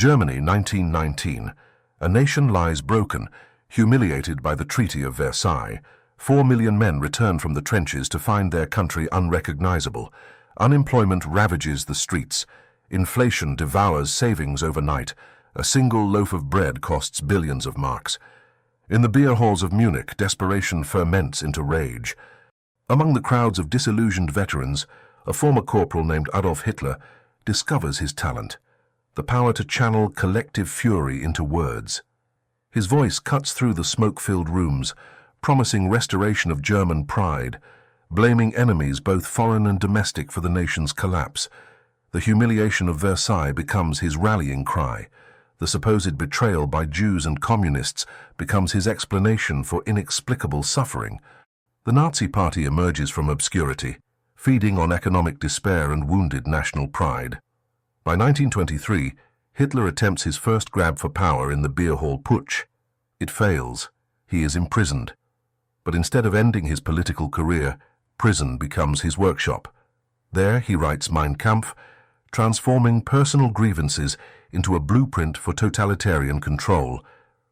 Germany, 1919. A nation lies broken, humiliated by the Treaty of Versailles. 4 million men return from the trenches to find their country unrecognizable. Unemployment ravages the streets. Inflation devours savings overnight. A single loaf of bread costs billions of marks. In the beer halls of Munich, desperation ferments into rage. Among the crowds of disillusioned veterans, a former corporal named Adolf Hitler discovers his talent, the power to channel collective fury into words. His voice cuts through the smoke-filled rooms, promising restoration of German pride, blaming enemies both foreign and domestic for the nation's collapse. The humiliation of Versailles becomes his rallying cry. The supposed betrayal by Jews and communists becomes his explanation for inexplicable suffering. The Nazi Party emerges from obscurity, feeding on economic despair and wounded national pride. By 1923, Hitler attempts his first grab for power in the beer hall putsch. It fails. He is imprisoned. But instead of ending his political career, prison becomes his workshop. There he writes Mein Kampf, transforming personal grievances into a blueprint for totalitarian control.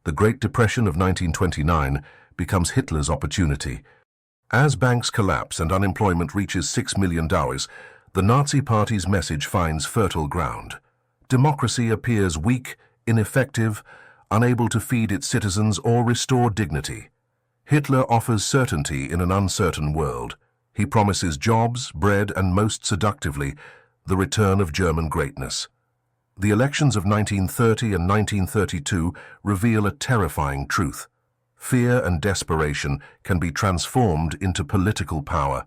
The Great Depression of 1929 becomes Hitler's opportunity. As banks collapse and unemployment reaches $6 million, the Nazi Party's message finds fertile ground. Democracy appears weak, ineffective, unable to feed its citizens or restore dignity. Hitler offers certainty in an uncertain world. He promises jobs, bread, and most seductively, the return of German greatness. The elections of 1930 and 1932 reveal a terrifying truth. Fear and desperation can be transformed into political power.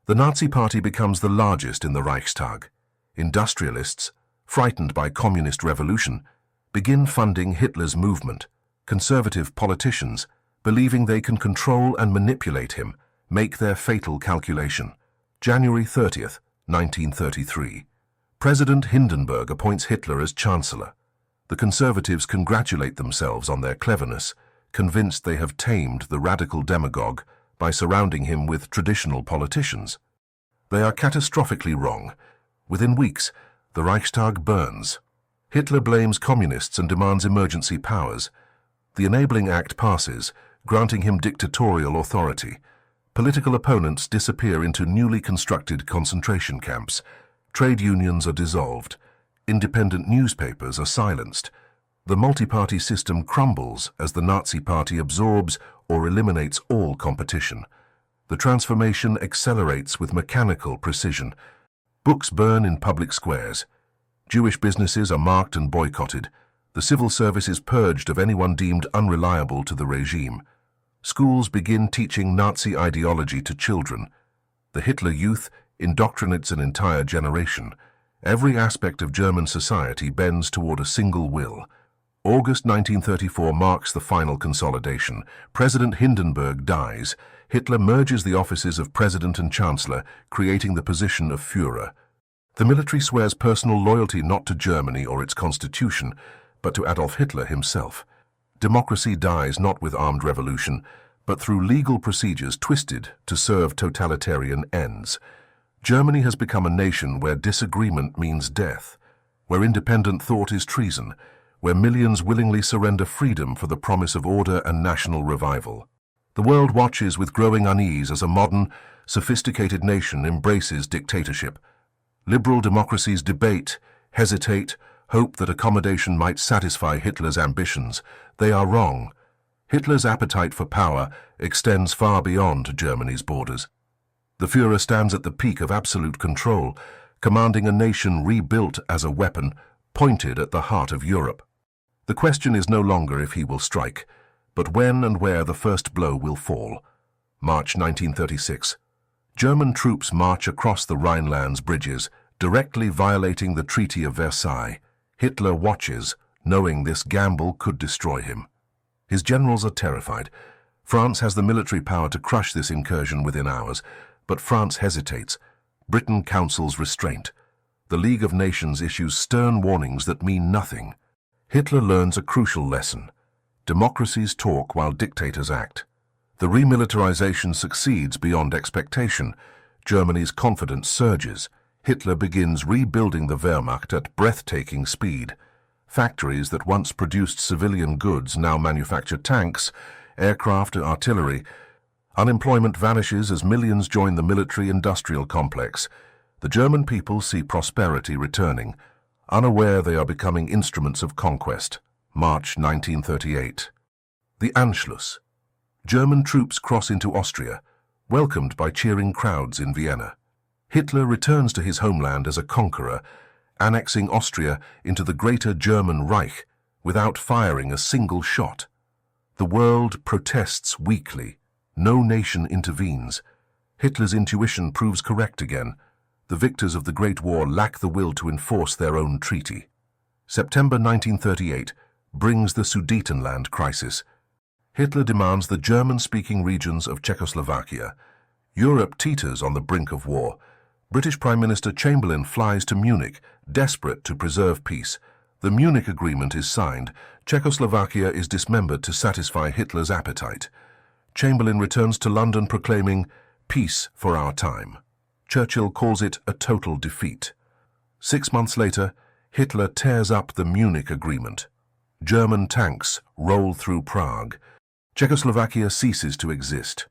The Nazi Party becomes the largest in the Reichstag. Industrialists, frightened by communist revolution, begin funding Hitler's movement. Conservative politicians, believing they can control and manipulate him, make their fatal calculation. January 30th, 1933. President Hindenburg appoints Hitler as Chancellor. The conservatives congratulate themselves on their cleverness, convinced they have tamed the radical demagogue by surrounding him with traditional politicians. They are catastrophically wrong. Within weeks, the Reichstag burns. Hitler blames communists and demands emergency powers. The Enabling Act passes, granting him dictatorial authority. Political opponents disappear into newly constructed concentration camps. Trade unions are dissolved. Independent newspapers are silenced. The multi-party system crumbles as the Nazi Party absorbs or eliminates all competition. The transformation accelerates with mechanical precision. Books burn in public squares. Jewish businesses are marked and boycotted. The civil service is purged of anyone deemed unreliable to the regime. Schools begin teaching Nazi ideology to children. The Hitler Youth indoctrinates an entire generation. Every aspect of German society bends toward a single will. August 1934 marks the final consolidation. President Hindenburg dies. Hitler merges the offices of President and Chancellor, creating the position of Führer. The military swears personal loyalty not to Germany or its constitution, but to Adolf Hitler himself. Democracy dies not with armed revolution, but through legal procedures twisted to serve totalitarian ends. Germany has become a nation where disagreement means death, where independent thought is treason, where millions willingly surrender freedom for the promise of order and national revival. The world watches with growing unease as a modern, sophisticated nation embraces dictatorship. Liberal democracies debate, hesitate, hope that accommodation might satisfy Hitler's ambitions. They are wrong. Hitler's appetite for power extends far beyond Germany's borders. The Führer stands at the peak of absolute control, commanding a nation rebuilt as a weapon, pointed at the heart of Europe. The question is no longer if he will strike, but when and where the first blow will fall. March 1936. German troops march across the Rhineland's bridges, directly violating the Treaty of Versailles. Hitler watches, knowing this gamble could destroy him. His generals are terrified. France has the military power to crush this incursion within hours, but France hesitates. Britain counsels restraint. The League of Nations issues stern warnings that mean nothing. Hitler learns a crucial lesson. Democracies talk while dictators act. The remilitarization succeeds beyond expectation. Germany's confidence surges. Hitler begins rebuilding the Wehrmacht at breathtaking speed. Factories that once produced civilian goods now manufacture tanks, aircraft and artillery. Unemployment vanishes as millions join the military-industrial complex. The German people see prosperity returning, unaware they are becoming instruments of conquest. March 1938. The Anschluss. German troops cross into Austria, welcomed by cheering crowds in Vienna. Hitler returns to his homeland as a conqueror, annexing Austria into the Greater German Reich without firing a single shot. The world protests weakly. No nation intervenes. Hitler's intuition proves correct again. The victors of the Great War lack the will to enforce their own treaty. September 1938 brings the Sudetenland crisis. Hitler demands the German-speaking regions of Czechoslovakia. Europe teeters on the brink of war. British Prime Minister Chamberlain flies to Munich, desperate to preserve peace. The Munich Agreement is signed. Czechoslovakia is dismembered to satisfy Hitler's appetite. Chamberlain returns to London proclaiming, "Peace for our time." Churchill calls it a total defeat. 6 months later, Hitler tears up the Munich Agreement. German tanks roll through Prague. Czechoslovakia ceases to exist.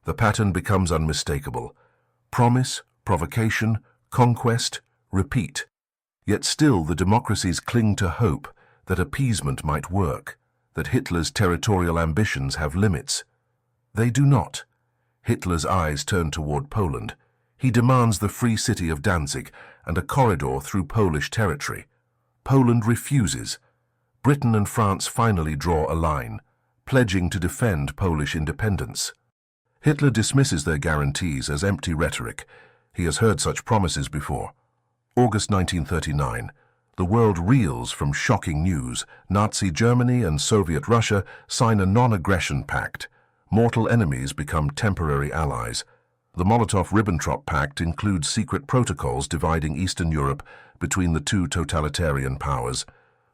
The pattern becomes unmistakable. Promise, provocation, conquest, repeat. Yet still the democracies cling to hope that appeasement might work, that Hitler's territorial ambitions have limits. They do not. Hitler's eyes turn toward Poland. He demands the free city of Danzig and a corridor through Polish territory. Poland refuses. Britain and France finally draw a line, pledging to defend Polish independence. Hitler dismisses their guarantees as empty rhetoric. He has heard such promises before. August 1939. The world reels from shocking news. Nazi Germany and Soviet Russia sign a non-aggression pact. Mortal enemies become temporary allies. The Molotov-Ribbentrop Pact includes secret protocols dividing Eastern Europe between the two totalitarian powers.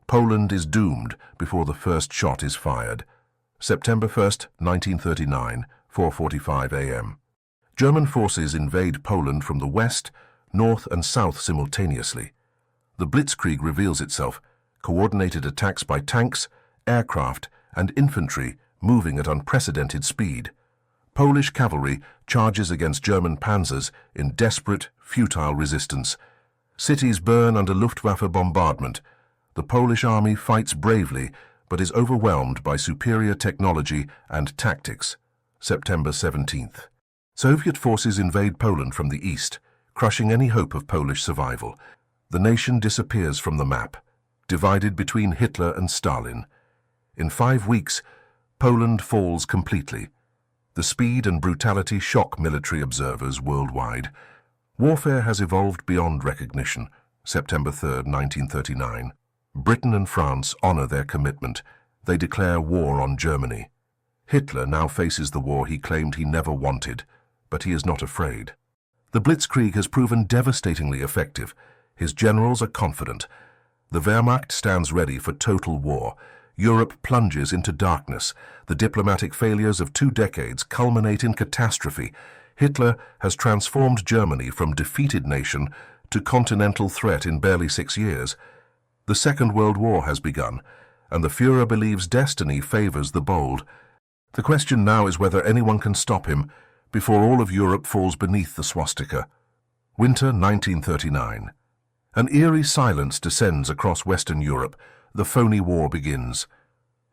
Poland is doomed before the first shot is fired. September 1st, 1939, 4:45 a.m. German forces invade Poland from the west, north and south simultaneously. The Blitzkrieg reveals itself, coordinated attacks by tanks, aircraft and infantry moving at unprecedented speed. Polish cavalry charges against German panzers in desperate, futile resistance. Cities burn under Luftwaffe bombardment. The Polish army fights bravely, but is overwhelmed by superior technology and tactics. September 17th. Soviet forces invade Poland from the east, crushing any hope of Polish survival. The nation disappears from the map, divided between Hitler and Stalin. In 5 weeks, Poland falls completely. The speed and brutality shock military observers worldwide. Warfare has evolved beyond recognition. September 3rd, 1939. Britain and France honor their commitment. They declare war on Germany. Hitler now faces the war he claimed he never wanted, but he is not afraid. The Blitzkrieg has proven devastatingly effective. His generals are confident. The Wehrmacht stands ready for total war. Europe plunges into darkness. The diplomatic failures of 2 decades culminate in catastrophe. Hitler has transformed Germany from defeated nation to continental threat in barely 6 years. The Second World War has begun, and the Führer believes destiny favors the bold. The question now is whether anyone can stop him before all of Europe falls beneath the swastika. Winter 1939. An eerie silence descends across Western Europe. The phony war begins.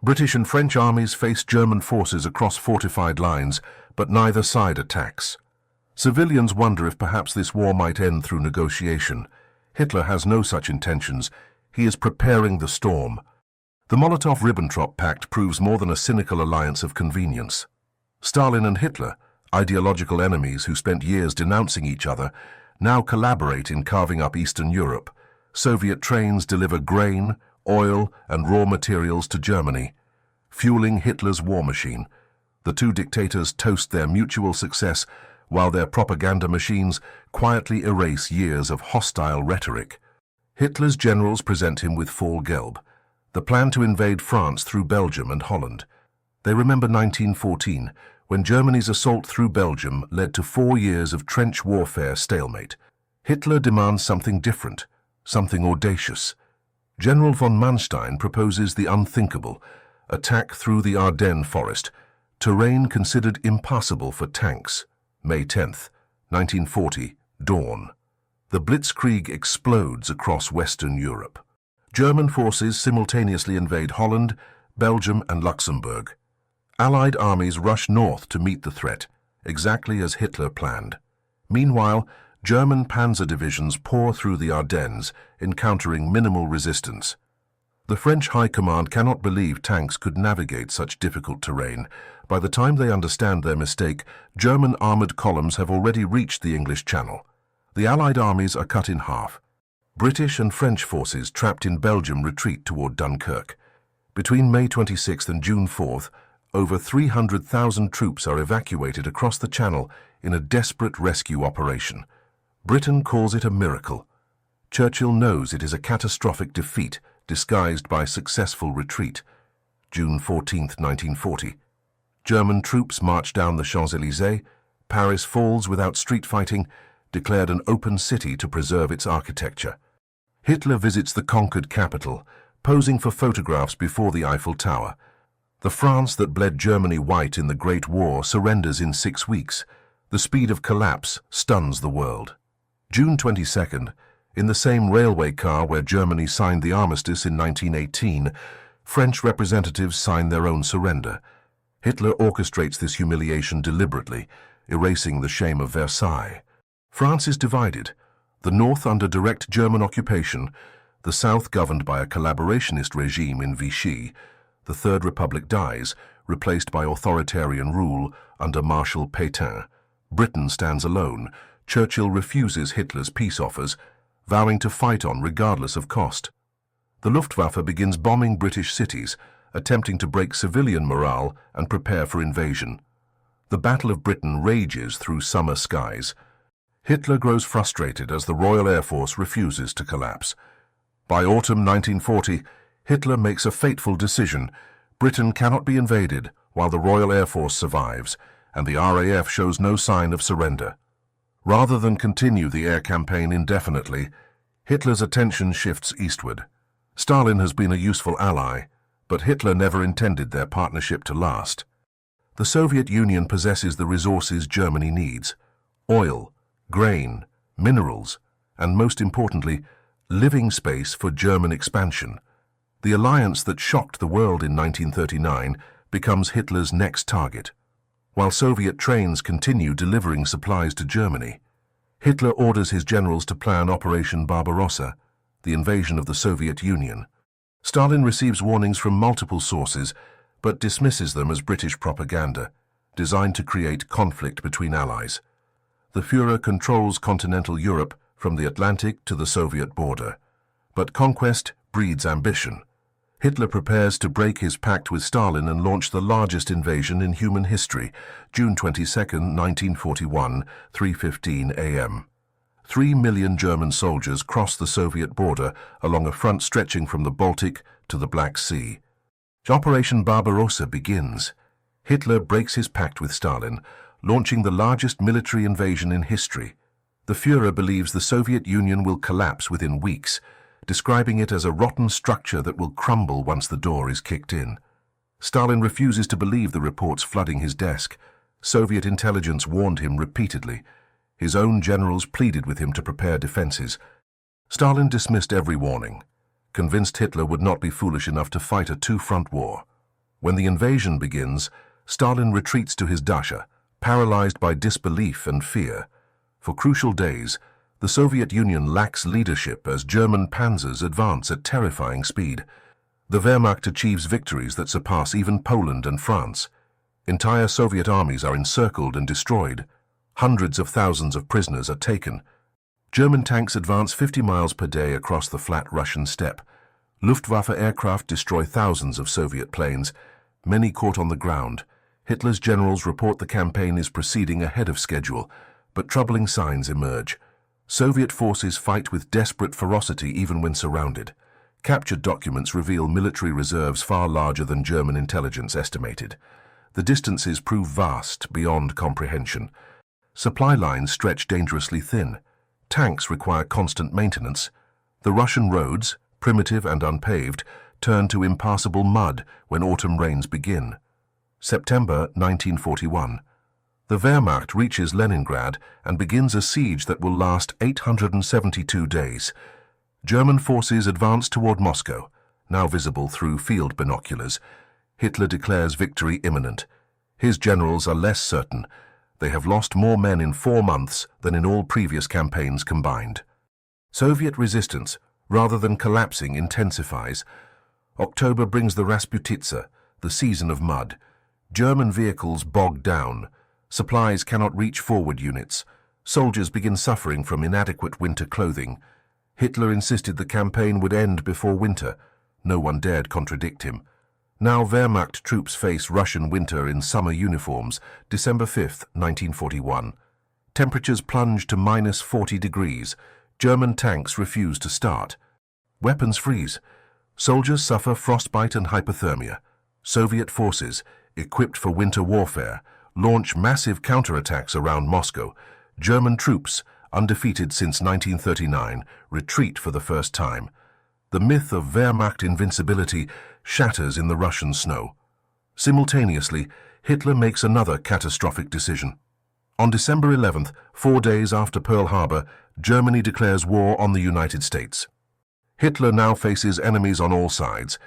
British and French armies face German forces across fortified lines, but neither side attacks. Civilians wonder if perhaps this war might end through negotiation. Hitler has no such intentions. He is preparing the storm. The Molotov-Ribbentrop Pact proves more than a cynical alliance of convenience. Stalin and Hitler, ideological enemies who spent years denouncing each other, now collaborate in carving up Eastern Europe. Soviet trains deliver grain, oil and raw materials to Germany, fueling Hitler's war machine. The two dictators toast their mutual success while their propaganda machines quietly erase years of hostile rhetoric. Hitler's generals present him with full gelb, the plan to invade France through Belgium and Holland. They remember 1914, when Germany's assault through Belgium led to 4 years of trench warfare stalemate. Hitler demands something different, something audacious. General von Manstein proposes the unthinkable: attack through the Ardennes forest, terrain considered impassable for tanks. May 10th, 1940, dawn. The Blitzkrieg explodes across Western Europe. German forces simultaneously invade Holland, Belgium, and Luxembourg. Allied armies rush north to meet the threat, exactly as Hitler planned. Meanwhile, German panzer divisions pour through the Ardennes, encountering minimal resistance. The French High Command cannot believe tanks could navigate such difficult terrain. By the time they understand their mistake, German armored columns have already reached the English Channel. The Allied armies are cut in half. British and French forces trapped in Belgium retreat toward Dunkirk. Between May 26th and June 4th, over 300,000 troops are evacuated across the Channel in a desperate rescue operation. Britain calls it a miracle. Churchill knows it is a catastrophic defeat disguised by successful retreat. June 14, 1940. German troops march down the Champs-Élysées. Paris falls without street fighting, declared an open city to preserve its architecture. Hitler visits the conquered capital, posing for photographs before the Eiffel Tower. The France that bled Germany white in the Great War surrenders in 6 weeks. The speed of collapse stuns the world. June 22nd, in the same railway car where Germany signed the armistice in 1918, French representatives sign their own surrender. Hitler orchestrates this humiliation deliberately, erasing the shame of Versailles. France is divided, the north under direct German occupation, the south governed by a collaborationist regime in Vichy. The Third Republic dies, replaced by authoritarian rule under Marshal Pétain. Britain stands alone. Churchill refuses Hitler's peace offers, vowing to fight on regardless of cost. The Luftwaffe begins bombing British cities, attempting to break civilian morale and prepare for invasion. The Battle of Britain rages through summer skies. Hitler grows frustrated as the Royal Air Force refuses to collapse. By autumn 1940, Hitler makes a fateful decision. Britain cannot be invaded while the Royal Air Force survives, and the RAF shows no sign of surrender. Rather than continue the air campaign indefinitely, Hitler's attention shifts eastward. Stalin has been a useful ally, but Hitler never intended their partnership to last. The Soviet Union possesses the resources Germany needs: oil, grain, minerals, and most importantly, living space for German expansion. The alliance that shocked the world in 1939 becomes Hitler's next target. While Soviet trains continue delivering supplies to Germany, Hitler orders his generals to plan Operation Barbarossa, the invasion of the Soviet Union. Stalin receives warnings from multiple sources, but dismisses them as British propaganda, designed to create conflict between allies. The Führer controls continental Europe from the Atlantic to the Soviet border. But conquest breeds ambition. Hitler prepares to break his pact with Stalin and launch the largest invasion in human history, June 22, 1941, 3:15 a.m. 3 million German soldiers cross the Soviet border along a front stretching from the Baltic to the Black Sea. Operation Barbarossa begins. Hitler breaks his pact with Stalin, launching the largest military invasion in history. The Führer believes the Soviet Union will collapse within weeks, describing it as a rotten structure that will crumble once the door is kicked in. Stalin refuses to believe the reports flooding his desk. Soviet intelligence warned him repeatedly. His own generals pleaded with him to prepare defenses. Stalin dismissed every warning, convinced Hitler would not be foolish enough to fight a two-front war. When the invasion begins, Stalin retreats to his dacha, paralyzed by disbelief and fear. For crucial days, the Soviet Union lacks leadership as German panzers advance at terrifying speed. The Wehrmacht achieves victories that surpass even Poland and France. Entire Soviet armies are encircled and destroyed. Hundreds of thousands of prisoners are taken. German tanks advance 50 miles per day across the flat Russian steppe. Luftwaffe aircraft destroy thousands of Soviet planes, many caught on the ground. Hitler's generals report the campaign is proceeding ahead of schedule, but troubling signs emerge. Soviet forces fight with desperate ferocity even when surrounded. Captured documents reveal military reserves far larger than German intelligence estimated. The distances prove vast, beyond comprehension. Supply lines stretch dangerously thin. Tanks require constant maintenance. The Russian roads, primitive and unpaved, turn to impassable mud when autumn rains begin. September 1941. The Wehrmacht reaches Leningrad and begins a siege that will last 872 days. German forces advance toward Moscow, now visible through field binoculars. Hitler declares victory imminent. His generals are less certain. They have lost more men in 4 months than in all previous campaigns combined. Soviet resistance, rather than collapsing, intensifies. October brings the Rasputitsa, the season of mud. German vehicles bog down. Supplies cannot reach forward units. Soldiers begin suffering from inadequate winter clothing. Hitler insisted the campaign would end before winter. No one dared contradict him. Now Wehrmacht troops face Russian winter in summer uniforms, December 5, 1941. Temperatures plunge to -40 degrees. German tanks refuse to start. Weapons freeze. Soldiers suffer frostbite and hypothermia. Soviet forces, equipped for winter warfare, launch massive counterattacks around Moscow. German troops, undefeated since 1939, retreat for the first time. The myth of Wehrmacht invincibility shatters in the Russian snow. Simultaneously, Hitler makes another catastrophic decision. On December 11th, 4 days after Pearl Harbor, Germany declares war on the United States. Hitler now faces enemies on all sides: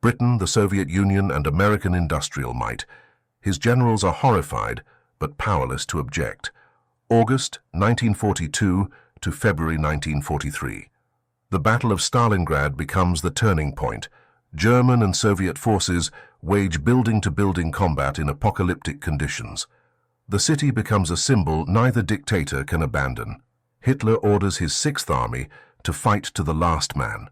Britain, the Soviet Union, and American industrial might. His generals are horrified, but powerless to object. August 1942 to February 1943. The Battle of Stalingrad becomes the turning point. German and Soviet forces wage building-to-building combat in apocalyptic conditions. The city becomes a symbol neither dictator can abandon. Hitler orders his Sixth Army to fight to the last man.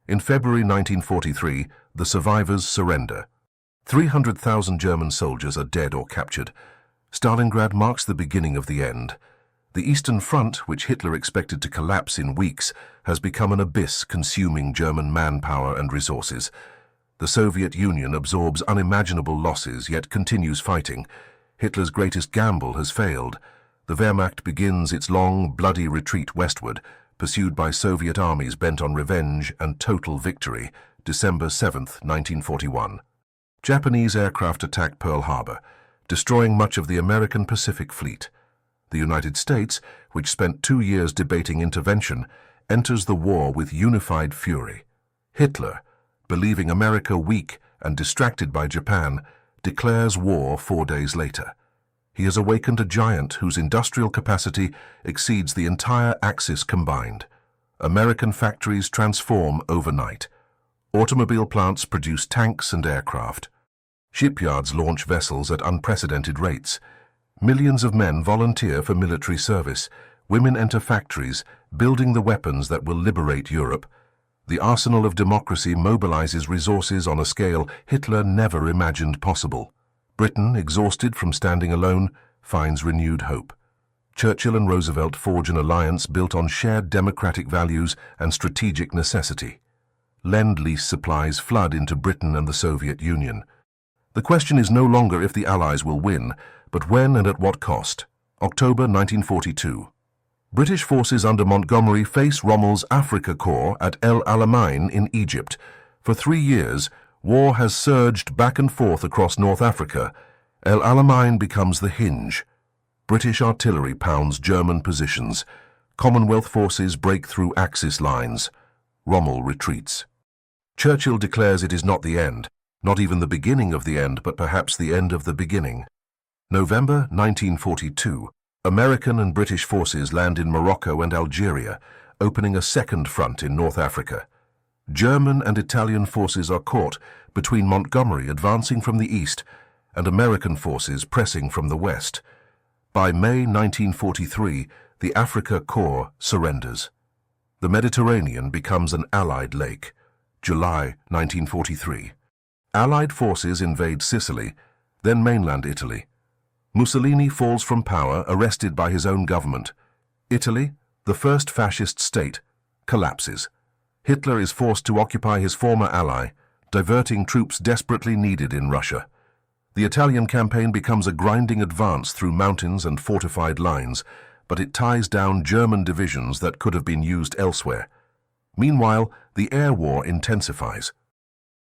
In February 1943, the survivors surrender. 300,000 German soldiers are dead or captured. Stalingrad marks the beginning of the end. The Eastern Front, which Hitler expected to collapse in weeks, has become an abyss consuming German manpower and resources. The Soviet Union absorbs unimaginable losses yet continues fighting. Hitler's greatest gamble has failed. The Wehrmacht begins its long, bloody retreat westward, pursued by Soviet armies bent on revenge and total victory, December 7, 1941. Japanese aircraft attack Pearl Harbor, destroying much of the American Pacific Fleet. The United States, which spent 2 years debating intervention, enters the war with unified fury. Hitler, believing America weak and distracted by Japan, declares war 4 days later. He has awakened a giant whose industrial capacity exceeds the entire Axis combined. American factories transform overnight. Automobile plants produce tanks and aircraft. Shipyards launch vessels at unprecedented rates. Millions of men volunteer for military service. Women enter factories, building the weapons that will liberate Europe. The arsenal of democracy mobilizes resources on a scale Hitler never imagined possible. Britain, exhausted from standing alone, finds renewed hope. Churchill and Roosevelt forge an alliance built on shared democratic values and strategic necessity. Lend-Lease supplies flood into Britain and the Soviet Union. The question is no longer if the Allies will win, but when and at what cost. October 1942. British forces under Montgomery face Rommel's Africa Corps at El Alamein in Egypt. For 3 years, war has surged back and forth across North Africa. El Alamein becomes the hinge. British artillery pounds German positions. Commonwealth forces break through Axis lines. Rommel retreats. Churchill declares it is not the end, not even the beginning of the end, but perhaps the end of the beginning. November 1942. American and British forces land in Morocco and Algeria, opening a second front in North Africa. German and Italian forces are caught between Montgomery advancing from the east and American forces pressing from the west. By May 1943, the Africa Corps surrenders. The Mediterranean becomes an Allied lake. July 1943. Allied forces invade Sicily, then mainland Italy. Mussolini falls from power, arrested by his own government. Italy, the first fascist state, collapses. Hitler is forced to occupy his former ally, diverting troops desperately needed in Russia. The Italian campaign becomes a grinding advance through mountains and fortified lines, but it ties down German divisions that could have been used elsewhere. Meanwhile, the air war intensifies.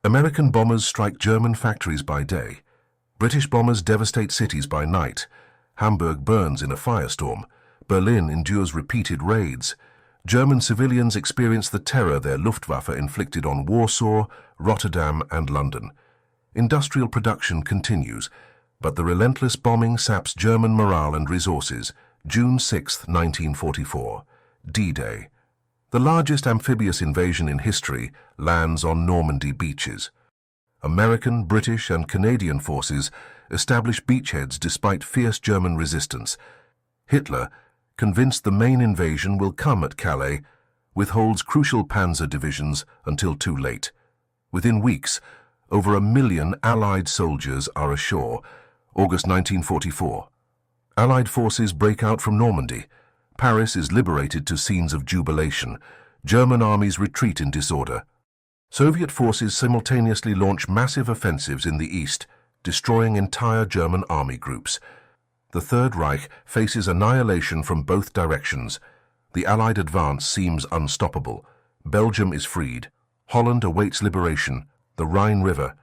American bombers strike German factories by day. British bombers devastate cities by night. Hamburg burns in a firestorm. Berlin endures repeated raids. German civilians experience the terror their Luftwaffe inflicted on Warsaw, Rotterdam, and London. Industrial production continues, but the relentless bombing saps German morale and resources. June 6, 1944. D-Day. The largest amphibious invasion in history lands on Normandy beaches. American, British, and Canadian forces establish beachheads despite fierce German resistance. Hitler, convinced the main invasion will come at Calais, withholds crucial panzer divisions until too late. Within weeks, over 1 million Allied soldiers are ashore. August 1944. Allied forces break out from Normandy. Paris is liberated to scenes of jubilation. German armies retreat in disorder. Soviet forces simultaneously launch massive offensives in the east, destroying entire German army groups. The Third Reich faces annihilation from both directions. The Allied advance seems unstoppable. Belgium is freed. Holland awaits liberation. The Rhine River.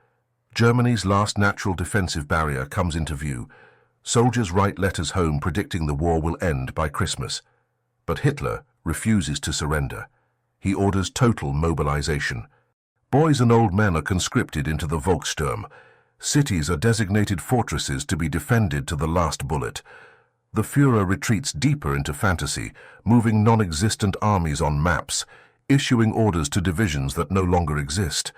Germany's last natural defensive barrier comes into view. Soldiers write letters home predicting the war will end by Christmas. But Hitler refuses to surrender. He orders total mobilization. Boys and old men are conscripted into the Volkssturm. Cities are designated fortresses to be defended to the last bullet. The Führer retreats deeper into fantasy, moving non-existent armies on maps, issuing orders to divisions that no longer exist.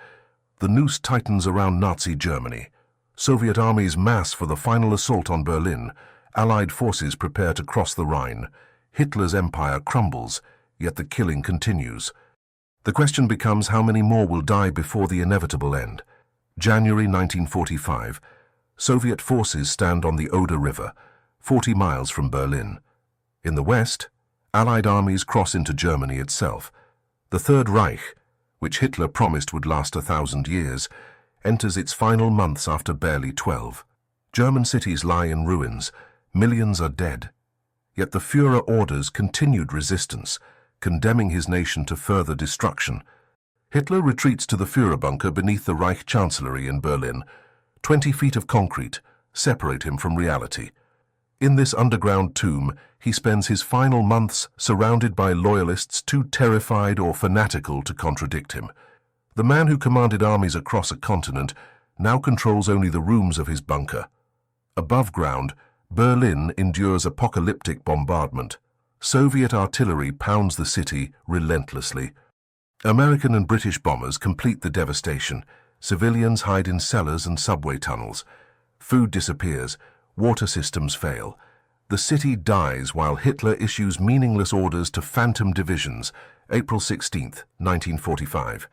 The noose tightens around Nazi Germany. Soviet armies mass for the final assault on Berlin. Allied forces prepare to cross the Rhine. Hitler's empire crumbles, yet the killing continues. The question becomes how many more will die before the inevitable end. January 1945. Soviet forces stand on the Oder River, 40 miles from Berlin. In the west, Allied armies cross into Germany itself. The Third Reich, which Hitler promised would last 1,000 years, enters its final months after barely 12. German cities lie in ruins. Millions are dead. Yet the Führer orders continued resistance, condemning his nation to further destruction. Hitler retreats to the Führer bunker beneath the Reich Chancellery in Berlin. 20 feet of concrete separate him from reality. In this underground tomb, he spends his final months surrounded by loyalists too terrified or fanatical to contradict him. The man who commanded armies across a continent now controls only the rooms of his bunker. Above ground, Berlin endures apocalyptic bombardment. Soviet artillery pounds the city relentlessly. American and British bombers complete the devastation. Civilians hide in cellars and subway tunnels. Food disappears. Water systems fail. The city dies while Hitler issues meaningless orders to phantom divisions. April 16, 1945.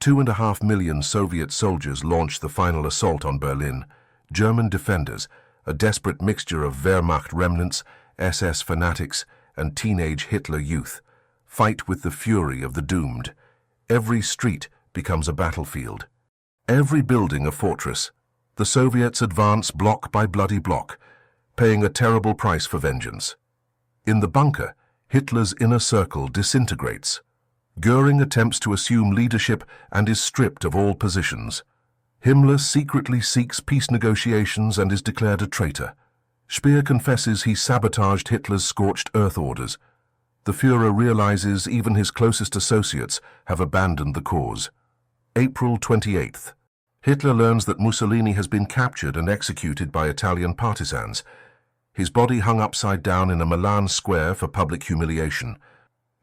2.5 million Soviet soldiers launch the final assault on Berlin. German defenders, a desperate mixture of Wehrmacht remnants, SS fanatics, and teenage Hitler youth, fight with the fury of the doomed. Every street becomes a battlefield. Every building a fortress. The Soviets advance block by bloody block, paying a terrible price for vengeance. In the bunker, Hitler's inner circle disintegrates. Göring attempts to assume leadership and is stripped of all positions. Himmler secretly seeks peace negotiations and is declared a traitor. Speer confesses he sabotaged Hitler's scorched earth orders. The Führer realizes even his closest associates have abandoned the cause. April 28th. Hitler learns that Mussolini has been captured and executed by Italian partisans. His body hung upside down in a Milan square for public humiliation.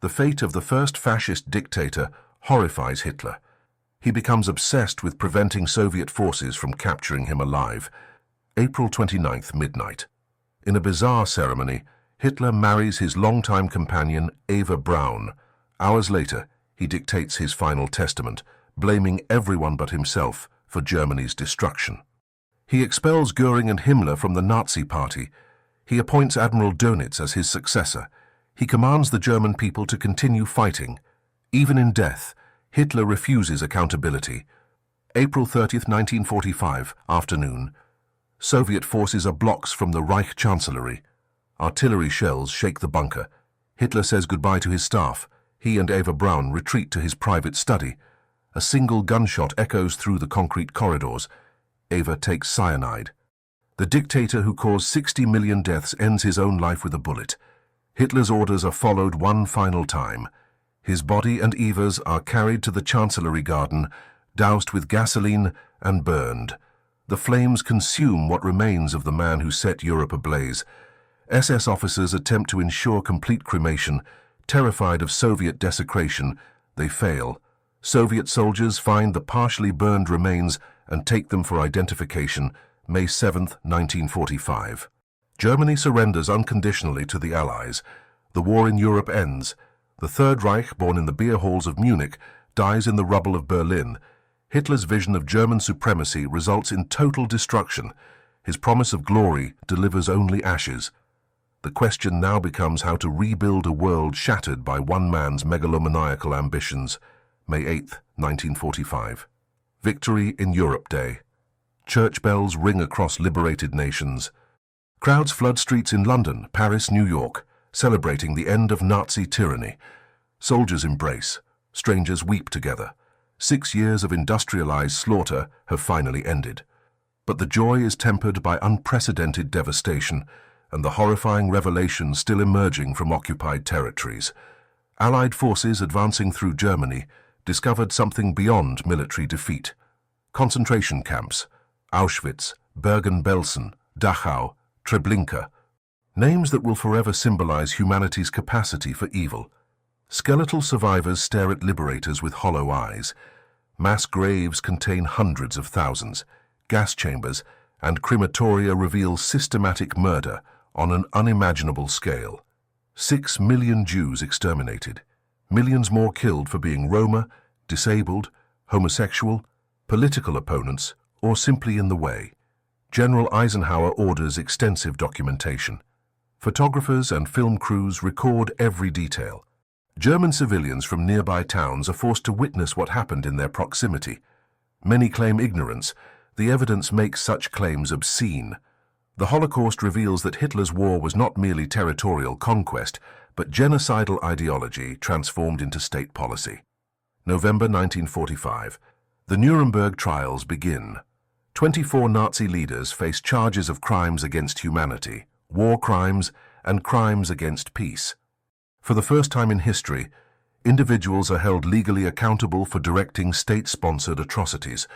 The fate of the first fascist dictator horrifies Hitler. He becomes obsessed with preventing Soviet forces from capturing him alive. April 29th, midnight. In a bizarre ceremony, Hitler marries his longtime companion, Eva Braun. Hours later, he dictates his final testament, blaming everyone but himself for Germany's destruction. He expels Göring and Himmler from the Nazi Party. He appoints Admiral Dönitz as his successor. He commands the German people to continue fighting. Even in death, Hitler refuses accountability. April 30th, 1945, afternoon. Soviet forces are blocks from the Reich Chancellery. Artillery shells shake the bunker. Hitler says goodbye to his staff. He and Eva Braun retreat to his private study. A single gunshot echoes through the concrete corridors. Eva takes cyanide. The dictator who caused 60 million deaths ends his own life with a bullet. Hitler's orders are followed one final time. His body and Eva's are carried to the Chancellery Garden, doused with gasoline and burned. The flames consume what remains of the man who set Europe ablaze. SS officers attempt to ensure complete cremation. Terrified of Soviet desecration, they fail. Soviet soldiers find the partially burned remains and take them for identification. May 7, 1945. Germany surrenders unconditionally to the Allies. The war in Europe ends. The Third Reich, born in the beer halls of Munich, dies in the rubble of Berlin. Hitler's vision of German supremacy results in total destruction. His promise of glory delivers only ashes. The question now becomes how to rebuild a world shattered by one man's megalomaniacal ambitions. May 8, 1945. Victory in Europe Day. Church bells ring across liberated nations. Crowds flood streets in London, Paris, New York, celebrating the end of Nazi tyranny. Soldiers embrace. Strangers weep together. 6 years of industrialized slaughter have finally ended. But the joy is tempered by unprecedented devastation and the horrifying revelations still emerging from occupied territories. Allied forces advancing through Germany discovered something beyond military defeat. Concentration camps, Auschwitz, Bergen-Belsen, Dachau, Treblinka, names that will forever symbolize humanity's capacity for evil. Skeletal survivors stare at liberators with hollow eyes. Mass graves contain hundreds of thousands. Gas chambers and crematoria reveal systematic murder on an unimaginable scale. 6 million Jews exterminated. Millions more killed for being Roma, disabled, homosexual, political opponents, or simply in the way. General Eisenhower orders extensive documentation. Photographers and film crews record every detail. German civilians from nearby towns are forced to witness what happened in their proximity. Many claim ignorance. The evidence makes such claims obscene. The Holocaust reveals that Hitler's war was not merely territorial conquest, but genocidal ideology transformed into state policy. November 1945. The Nuremberg trials begin. 24 Nazi leaders face charges of crimes against humanity, war crimes, and crimes against peace. For the first time in history, individuals are held legally accountable for directing state-sponsored atrocities.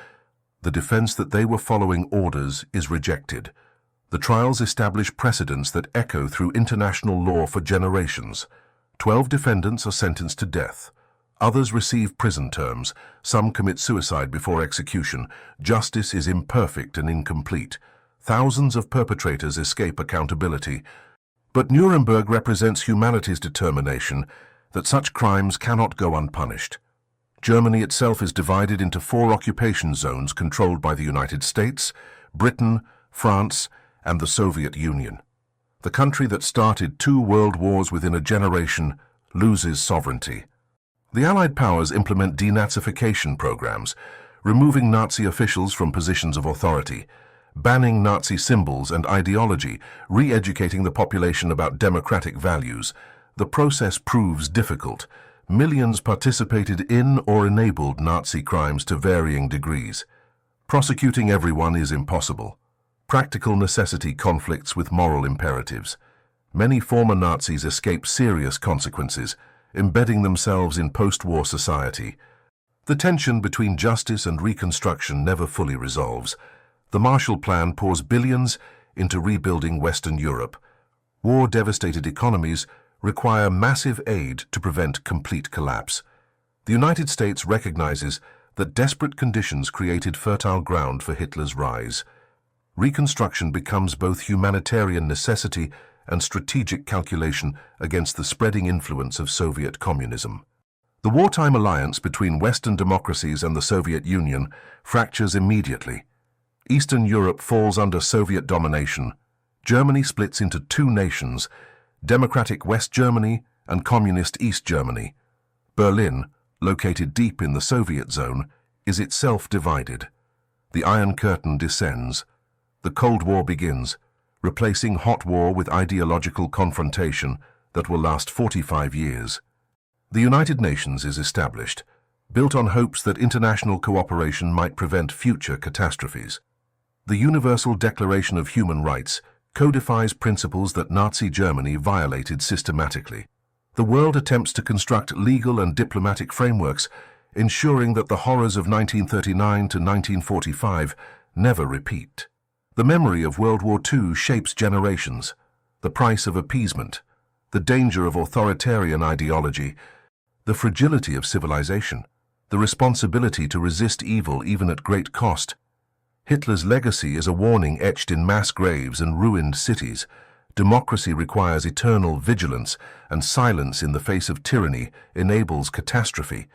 The defense that they were following orders is rejected. The trials establish precedents that echo through international law for generations. 12 defendants are sentenced to death. Others receive prison terms. Some commit suicide before execution. Justice is imperfect and incomplete. Thousands of perpetrators escape accountability. But Nuremberg represents humanity's determination that such crimes cannot go unpunished. Germany itself is divided into 4 occupation zones controlled by the United States, Britain, France, and the Soviet Union. The country that started 2 world wars within a generation loses sovereignty. The Allied powers implement denazification programs, removing Nazi officials from positions of authority, banning Nazi symbols and ideology, re-educating the population about democratic values. The process proves difficult. Millions participated in or enabled Nazi crimes to varying degrees. Prosecuting everyone is impossible. Practical necessity conflicts with moral imperatives. Many former Nazis escape serious consequences, embedding themselves in post-war society. The tension between justice and reconstruction never fully resolves. The Marshall Plan pours billions into rebuilding Western Europe. War-devastated economies require massive aid to prevent complete collapse. The United States recognizes that desperate conditions created fertile ground for Hitler's rise. Reconstruction becomes both humanitarian necessity and strategic calculation against the spreading influence of Soviet communism. The wartime alliance between Western democracies and the Soviet Union fractures immediately. Eastern Europe falls under Soviet domination. Germany splits into 2 nations, Democratic West Germany and Communist East Germany. Berlin, located deep in the Soviet zone, is itself divided. The Iron Curtain descends. The Cold War begins, replacing hot war with ideological confrontation that will last 45 years. The United Nations is established, built on hopes that international cooperation might prevent future catastrophes. The Universal Declaration of Human Rights codifies principles that Nazi Germany violated systematically. The world attempts to construct legal and diplomatic frameworks, ensuring that the horrors of 1939 to 1945 never repeat. The memory of World War II shapes generations. The price of appeasement, the danger of authoritarian ideology, the fragility of civilization, the responsibility to resist evil even at great cost. Hitler's legacy is a warning etched in mass graves and ruined cities. Democracy requires eternal vigilance, and silence in the face of tyranny enables catastrophe.